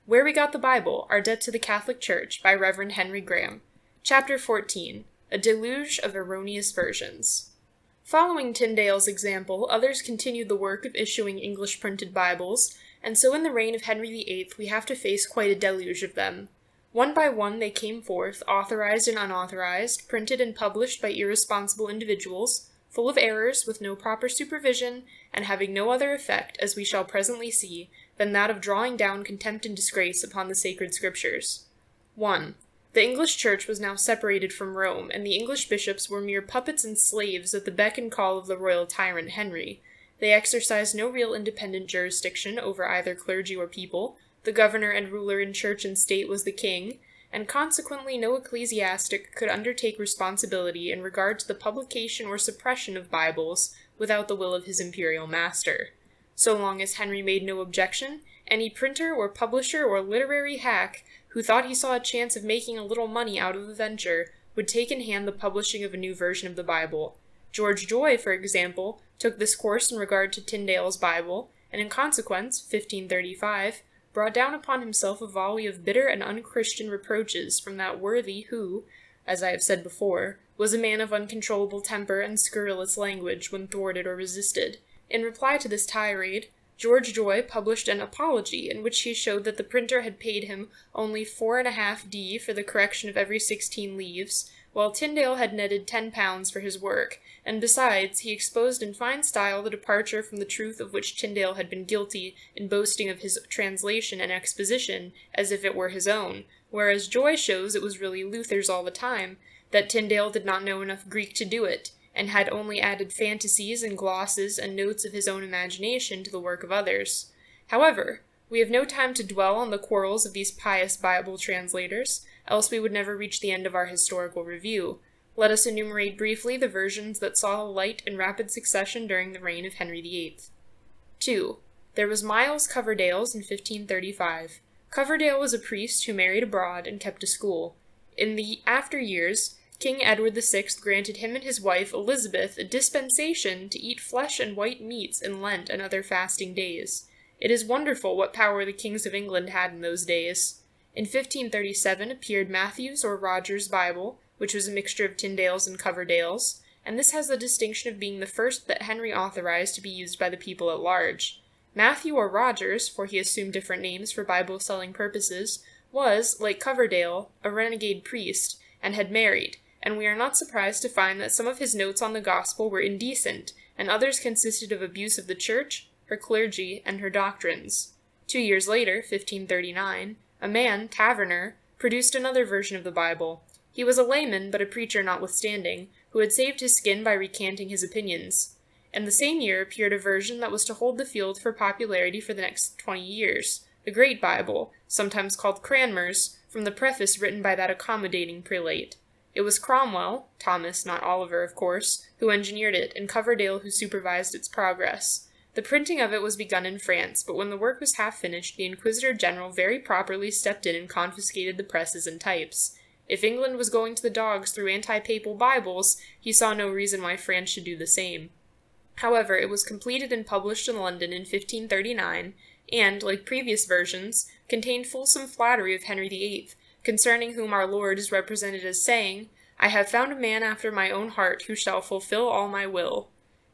Where We Got the Bible, Our Debt to the Catholic Church by Reverend Henry Graham. Chapter 14, A Deluge of Erroneous Versions. Following Tyndale's example, others continued the work of issuing English printed Bibles, and so in the reign of Henry VIII we have to face quite a deluge of them. One by one they came forth, authorized and unauthorized, printed and published by irresponsible individuals, full of errors, with no proper supervision, and having no other effect, as we shall presently see, than that of drawing down contempt and disgrace upon the sacred scriptures. 1. The English Church was now separated from Rome, and the English bishops were mere puppets and slaves at the beck and call of the royal tyrant Henry. They exercised no real independent jurisdiction over either clergy or people. The governor and ruler in church and state was the king, and consequently no ecclesiastic could undertake responsibility in regard to the publication or suppression of Bibles without the will of his imperial master. So long as Henry made no objection, any printer or publisher or literary hack who thought he saw a chance of making a little money out of the venture would take in hand the publishing of a new version of the Bible. George Joy, for example, took this course in regard to Tyndale's Bible, and in consequence, 1535, brought down upon himself a volley of bitter and unchristian reproaches from that worthy who, as I have said before, was a man of uncontrollable temper and scurrilous language when thwarted or resisted. In reply to this tirade, George Joy published an apology in which he showed that the printer had paid him only 4.5d for the correction of every 16 leaves, while Tyndale had netted £10 for his work, and besides, he exposed in fine style the departure from the truth of which Tyndale had been guilty in boasting of his translation and exposition as if it were his own, whereas Joy shows it was really Luther's all the time, that Tyndale did not know enough Greek to do it, and had only added fantasies and glosses and notes of his own imagination to the work of others. However, we have no time to dwell on the quarrels of these pious Bible translators, else we would never reach the end of our historical review. Let us enumerate briefly the versions that saw the light in rapid succession during the reign of Henry VIII. 2. There was Miles Coverdale's in 1535. Coverdale was a priest who married abroad and kept a school. In the after years, King Edward VI granted him and his wife Elizabeth a dispensation to eat flesh and white meats in Lent and other fasting days. It is wonderful what power the kings of England had in those days. In 1537 appeared Matthew's or Roger's Bible, which was a mixture of Tyndale's and Coverdale's, and this has the distinction of being the first that Henry authorized to be used by the people at large. Matthew or Rogers, for he assumed different names for Bible-selling purposes, was, like Coverdale, a renegade priest, and had married, and we are not surprised to find that some of his notes on the gospel were indecent, and others consisted of abuse of the church, her clergy, and her doctrines. 2 years later, 1539, a man, Taverner, produced another version of the Bible. He was a layman, but a preacher notwithstanding, who had saved his skin by recanting his opinions. And the same year appeared a version that was to hold the field for popularity for the next 20 years, the Great Bible, sometimes called Cranmer's, from the preface written by that accommodating prelate. It was Cromwell, Thomas, not Oliver, of course, who engineered it, and Coverdale who supervised its progress. The printing of it was begun in France, but when the work was half finished, the Inquisitor General very properly stepped in and confiscated the presses and types. If England was going to the dogs through anti-papal Bibles, he saw no reason why France should do the same. However, it was completed and published in London in 1539, and, like previous versions, contained fulsome flattery of Henry VIII, concerning whom our Lord is represented as saying, "I have found a man after my own heart who shall fulfill all my will."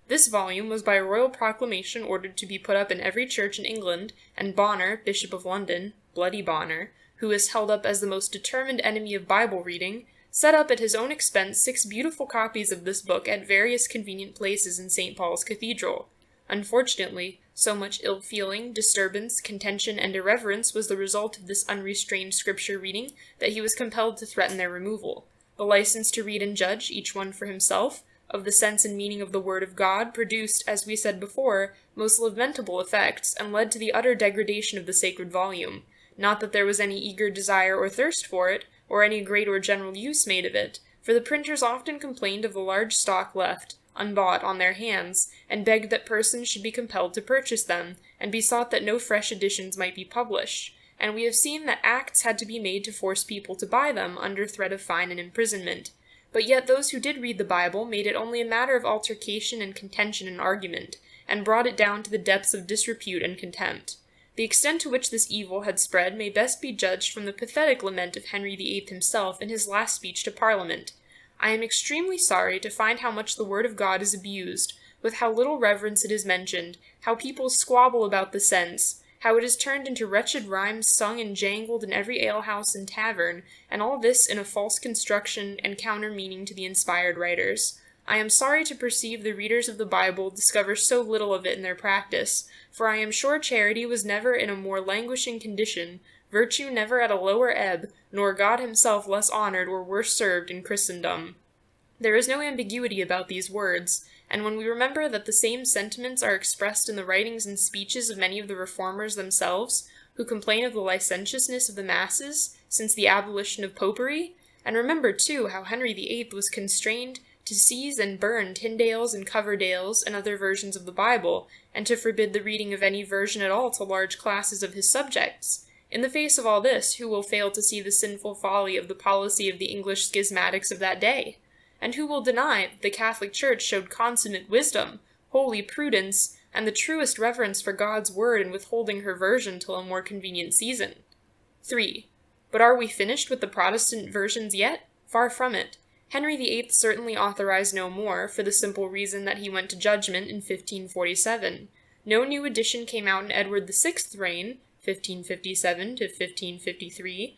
This volume was by royal proclamation ordered to be put up in every church in England, and Bonner, Bishop of London, Bloody Bonner, who is held up as the most determined enemy of Bible reading, set up at his own expense 6 beautiful copies of this book at various convenient places in St. Paul's Cathedral. Unfortunately, so much ill-feeling, disturbance, contention, and irreverence was the result of this unrestrained scripture reading that he was compelled to threaten their removal. The license to read and judge, each one for himself, of the sense and meaning of the Word of God produced, as we said before, most lamentable effects, and led to the utter degradation of the sacred volume. Not that there was any eager desire or thirst for it, or any great or general use made of it, for the printers often complained of the large stock left, unbought, on their hands, and begged that persons should be compelled to purchase them, and besought that no fresh editions might be published, and we have seen that acts had to be made to force people to buy them under threat of fine and imprisonment. But yet those who did read the Bible made it only a matter of altercation and contention and argument, and brought it down to the depths of disrepute and contempt. The extent to which this evil had spread may best be judged from the pathetic lament of Henry VIII himself in his last speech to Parliament. I am extremely sorry to find how much the word of God is abused, with how little reverence it is mentioned, how people squabble about the sense, how it is turned into wretched rhymes sung and jangled in every alehouse and tavern, and all this in a false construction and counter-meaning to the inspired writers. I am sorry to perceive the readers of the Bible discover so little of it in their practice, for I am sure charity was never in a more languishing condition, virtue never at a lower ebb, nor God himself less honored or worse served in Christendom. There is no ambiguity about these words, and when we remember that the same sentiments are expressed in the writings and speeches of many of the reformers themselves, who complain of the licentiousness of the masses since the abolition of popery, and remember, too, how Henry VIII was constrained to seize and burn Tyndale's and Coverdale's and other versions of the Bible, and to forbid the reading of any version at all to large classes of his subjects. In the face of all this, who will fail to see the sinful folly of the policy of the English schismatics of that day? And who will deny that the Catholic Church showed consummate wisdom, holy prudence, and the truest reverence for God's word in withholding her version till a more convenient season? 3. But are we finished with the Protestant versions yet? Far from it. Henry VIII certainly authorized no more, for the simple reason that he went to judgment in 1547. No new edition came out in Edward VI's reign, 1557 to 1553,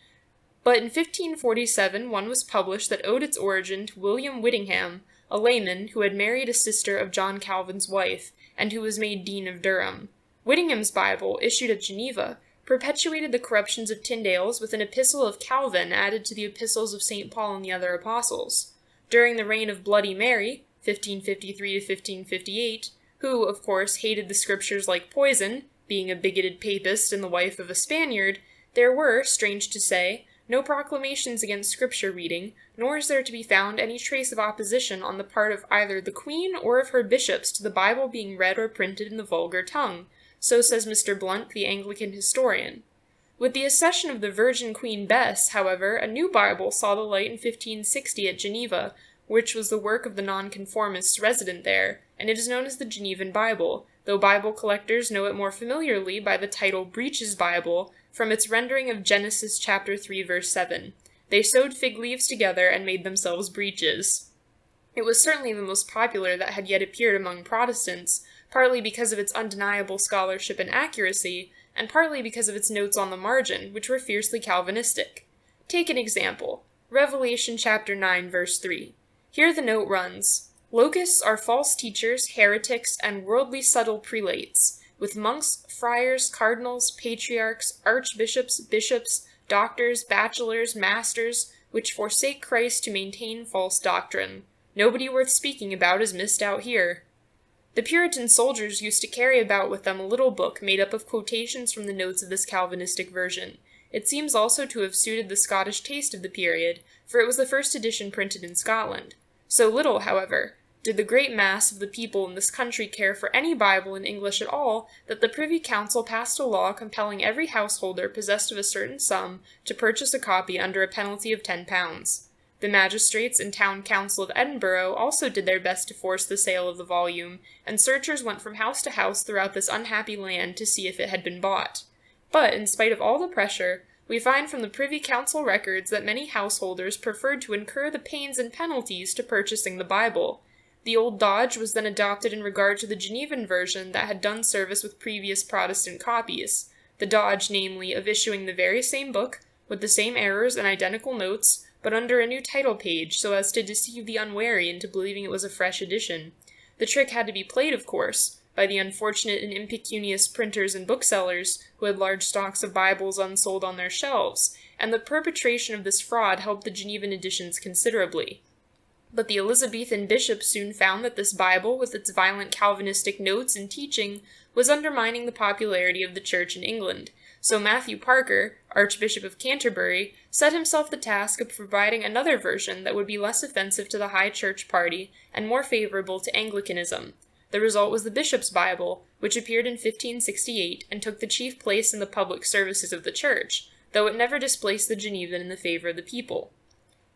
but in 1547 one was published that owed its origin to William Whittingham, a layman who had married a sister of John Calvin's wife, and who was made Dean of Durham. Whittingham's Bible, issued at Geneva, perpetuated the corruptions of Tyndale's with an epistle of Calvin added to the epistles of St. Paul and the other apostles. During the reign of Bloody Mary, 1553 to 1558, who, of course, hated the scriptures like poison, being a bigoted papist and the wife of a Spaniard, there were, strange to say, no proclamations against scripture reading, nor is there to be found any trace of opposition on the part of either the Queen or of her bishops to the Bible being read or printed in the vulgar tongue. So says Mr. Blunt, the Anglican historian. With the accession of the Virgin Queen Bess, however, a new Bible saw the light in 1560 at Geneva, which was the work of the nonconformists resident there, and it is known as the Genevan Bible, though Bible collectors know it more familiarly by the title Breech's Bible, from its rendering of Genesis chapter 3 verse 7. They sewed fig leaves together and made themselves breeches. It was certainly the most popular that had yet appeared among Protestants, partly because of its undeniable scholarship and accuracy, and partly because of its notes on the margin, which were fiercely Calvinistic. Take an example. Revelation chapter 9 verse 3. Here the note runs, "Locusts are false teachers, heretics, and worldly subtle prelates, with monks, friars, cardinals, patriarchs, archbishops, bishops, doctors, bachelors, masters, which forsake Christ to maintain false doctrine. Nobody worth speaking about is missed out here." The Puritan soldiers used to carry about with them a little book made up of quotations from the notes of this Calvinistic version. It seems also to have suited the Scottish taste of the period, for it was the first edition printed in Scotland. So little, however, did the great mass of the people in this country care for any Bible in English at all, that the Privy Council passed a law compelling every householder possessed of a certain sum to purchase a copy under a penalty of £10. The magistrates and town council of Edinburgh also did their best to force the sale of the volume, and searchers went from house to house throughout this unhappy land to see if it had been bought. But, in spite of all the pressure, we find from the Privy Council records that many householders preferred to incur the pains and penalties to purchasing the Bible. The old dodge was then adopted in regard to the Genevan version that had done service with previous Protestant copies. The dodge, namely, of issuing the very same book, with the same errors and identical notes, but under a new title page, so as to deceive the unwary into believing it was a fresh edition. The trick had to be played, of course, by the unfortunate and impecunious printers and booksellers who had large stocks of Bibles unsold on their shelves, and the perpetration of this fraud helped the Genevan editions considerably. But the Elizabethan bishops soon found that this Bible, with its violent Calvinistic notes and teaching, was undermining the popularity of the Church in England. So Matthew Parker, Archbishop of Canterbury, set himself the task of providing another version that would be less offensive to the High Church party and more favorable to Anglicanism. The result was the Bishop's Bible, which appeared in 1568 and took the chief place in the public services of the Church, though it never displaced the Genevan in the favor of the people.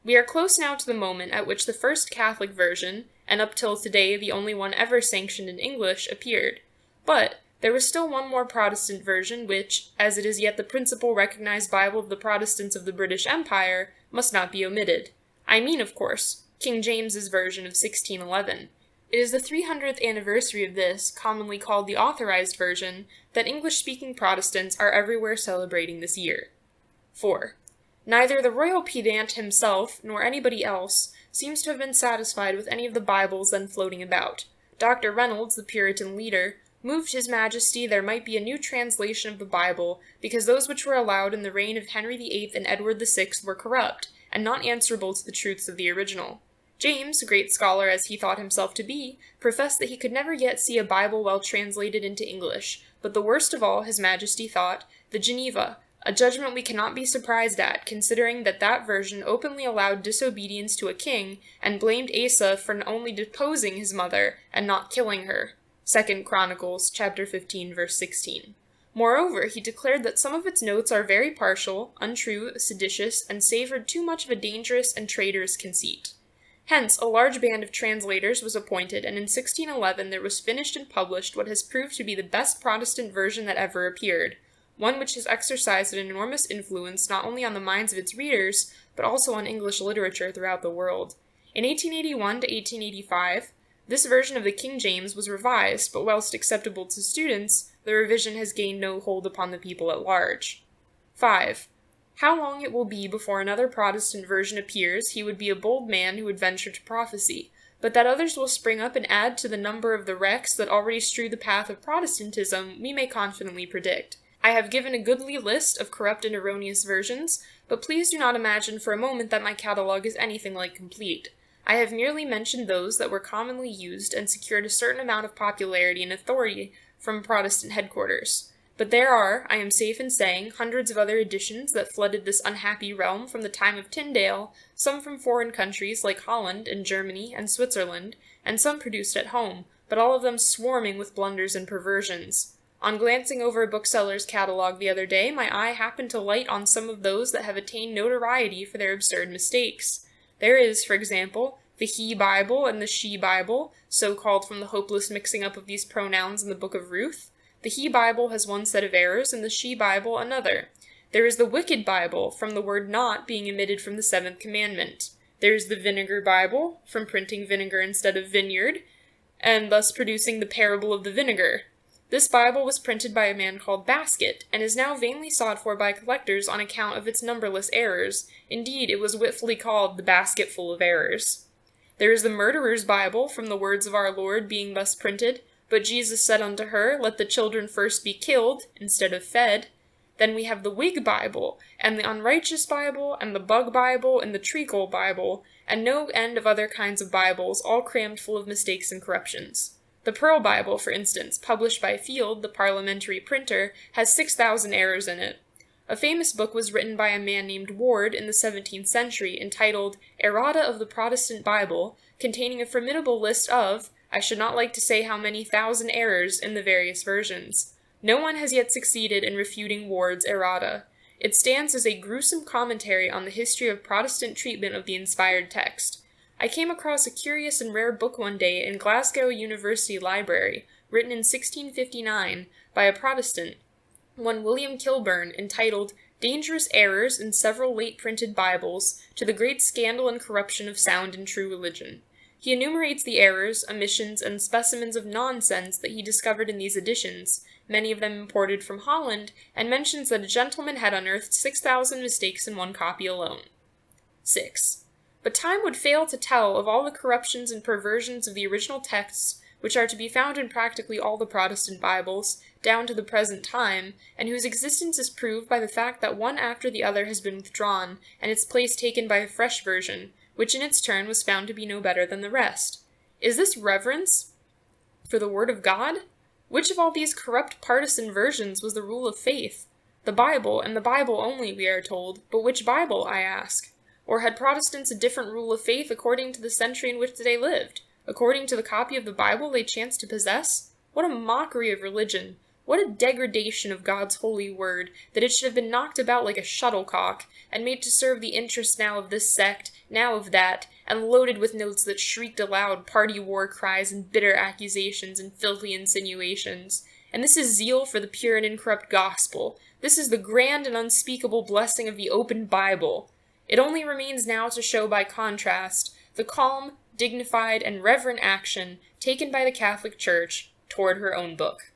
We are close now to the moment at which the first Catholic version, and up till today the only one ever sanctioned in English, appeared. But, There was still one more Protestant version which, as it is yet the principal recognized Bible of the Protestants of the British Empire, must not be omitted. I mean, of course, King James's version of 1611. It is the 300th anniversary of this, commonly called the Authorized Version, that English-speaking Protestants are everywhere celebrating this year. 4. Neither the royal pedant himself, nor anybody else, seems to have been satisfied with any of the Bibles then floating about. Dr. Reynolds, the Puritan leader, moved His Majesty there might be a new translation of the Bible, because those which were allowed in the reign of Henry VIII and Edward VI were corrupt, and not answerable to the truths of the original. James, great scholar as he thought himself to be, professed that he could never yet see a Bible well translated into English, but the worst of all, His Majesty thought, the Geneva, a judgment we cannot be surprised at, considering that that version openly allowed disobedience to a king, and blamed Asa for only deposing his mother, and not killing her. 2 Chronicles, chapter 15, verse 16. Moreover, he declared that some of its notes are very partial, untrue, seditious, and savored too much of a dangerous and traitorous conceit. Hence, a large band of translators was appointed, and in 1611 there was finished and published what has proved to be the best Protestant version that ever appeared, one which has exercised an enormous influence not only on the minds of its readers, but also on English literature throughout the world. In 1881 to 1885, this version of the King James was revised, but whilst acceptable to students, the revision has gained no hold upon the people at large. 5. How long it will be before another Protestant version appears, he would be a bold man who would venture to prophesy, but that others will spring up and add to the number of the wrecks that already strew the path of Protestantism, we may confidently predict. I have given a goodly list of corrupt and erroneous versions, but please do not imagine for a moment that my catalogue is anything like complete. I have merely mentioned those that were commonly used and secured a certain amount of popularity and authority from Protestant headquarters. But there are, I am safe in saying, hundreds of other editions that flooded this unhappy realm from the time of Tyndale, some from foreign countries like Holland and Germany and Switzerland, and some produced at home, but all of them swarming with blunders and perversions. On glancing over a bookseller's catalogue the other day, my eye happened to light on some of those that have attained notoriety for their absurd mistakes. There is, for example, the He Bible and the She Bible, so called from the hopeless mixing up of these pronouns in the Book of Ruth. The He Bible has one set of errors, and the She Bible another. There is the Wicked Bible, from the word not being omitted from the 7th commandment. There is the Vinegar Bible, from printing vinegar instead of vineyard, and thus producing the parable of the vinegar. This Bible was printed by a man called Basket, and is now vainly sought for by collectors on account of its numberless errors. Indeed, it was witfully called the Basket Full of Errors. There is the Murderer's Bible, from the words of our Lord being thus printed, but Jesus said unto her, let the children first be killed, instead of fed. Then we have the Whig Bible, and the Unrighteous Bible, and the Bug Bible, and the Treacle Bible, and no end of other kinds of Bibles, all crammed full of mistakes and corruptions. The Pearl Bible, for instance, published by Field, the parliamentary printer, has 6,000 errors in it. A famous book was written by a man named Ward in the 17th century, entitled Errata of the Protestant Bible, containing a formidable list of, I should not like to say how many thousand errors in the various versions. No one has yet succeeded in refuting Ward's errata. It stands as a gruesome commentary on the history of Protestant treatment of the inspired text. I came across a curious and rare book one day in Glasgow University Library, written in 1659 by a Protestant, one William Kilburn, entitled Dangerous Errors in Several Late Printed Bibles, to the Great Scandal and Corruption of Sound and True Religion. He enumerates the errors, omissions, and specimens of nonsense that he discovered in these editions, many of them imported from Holland, and mentions that a gentleman had unearthed 6,000 mistakes in one copy alone. 6. But time would fail to tell of all the corruptions and perversions of the original texts, which are to be found in practically all the Protestant Bibles, down to the present time, and whose existence is proved by the fact that one after the other has been withdrawn, and its place taken by a fresh version, which in its turn was found to be no better than the rest. Is this reverence for the Word of God? Which of all these corrupt partisan versions was the rule of faith? The Bible, and the Bible only, we are told, but which Bible, I ask? Or had Protestants a different rule of faith according to the century in which they lived, according to the copy of the Bible they chanced to possess? What a mockery of religion! What a degradation of God's holy word, that it should have been knocked about like a shuttlecock, and made to serve the interests now of this sect, now of that, and loaded with notes that shrieked aloud party war cries and bitter accusations and filthy insinuations. And this is zeal for the pure and incorrupt gospel. This is the grand and unspeakable blessing of the open Bible. It only remains now to show by contrast the calm, dignified, and reverent action taken by the Catholic Church toward her own book.